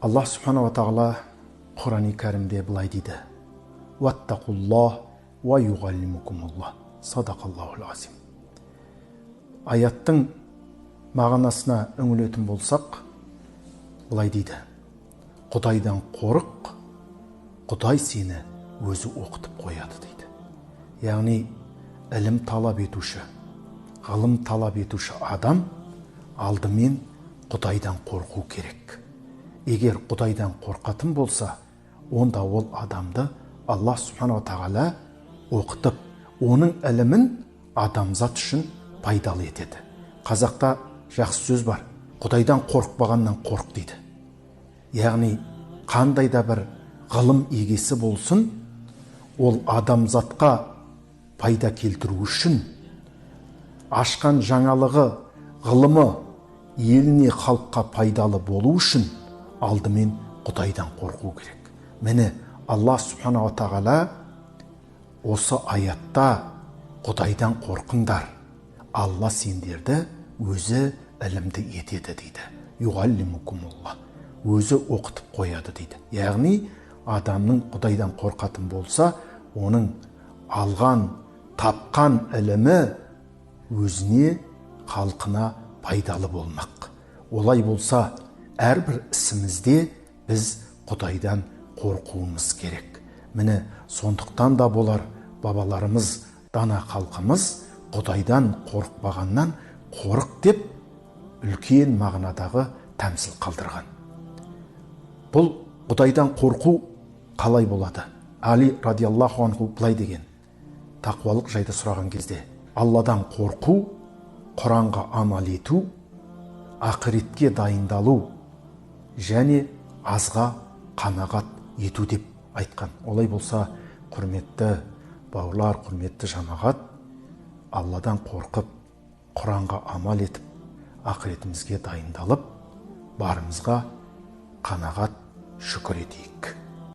Аллах субханала тағала Құран-ы кәрімде былай дейді: «Ваттақуллах ва юғаллимукумуллах». Садақаллахул азим. Аяттың мағынасына үңілетін болсақ, былай дейді: Құдайдан қорық, Құдай сені өзі оқытып қояды дейді. Яғни ілім талап етуші, ғылым талап етуші адам алдымен Құдайдан қорқу керек. Егер Құдайдан қорқатын болса, онда ол адамды Аллах субханала тағала оқытып, оның ілімін адамзат үшін пайдалы етеді. Қазақта жақсы сөз бар: Құдайдан қорықпағаннан қорық дейді. Яғни қандай да бір ғылым егесі болсын, ол адамзатқа пайда келтіру үшін, ашқан жаңалығы, ғылымы еліне, халыққа пайдалы болу үшін алдымен Құдайдан қорқу керек. Міне Аллах субханала тағала осы аятта Құдайдан қорқыңдар, Алла сендерді өзі ілімді етеді дейді. Юғаллимукумуллах, өзі оқытып қояды дейді. Яғни адамның Құдайдан қорқатын болса, оның алған, тапқан ілімі өзіне, халқына пайдалы болмақ. Олай болса, әрбір ісімізде біз Құдайдан қорқуымыз керек. Міне сондықтан да болар бабаларымыз, дана халқымыз Құдайдан қорықпағаннан қорық деп үлкен мағынадағы тәмсіл қалдырған. Бұл Құдайдан қорқу қалай болады? Али радиаллаху анху былай деген: тақуалық жайды сұраған кезде, Алладан қорқу, Құранға амал ету, ақыретке дайындалу және азға қанағат ету деп айтқан. Олай болса, құрметті бауырлар, құрметті жамағат, Алладан қорқып, Құранға амал етіп, ақыретімізге дайындалып, барымызға қанағат, шүкір етейік.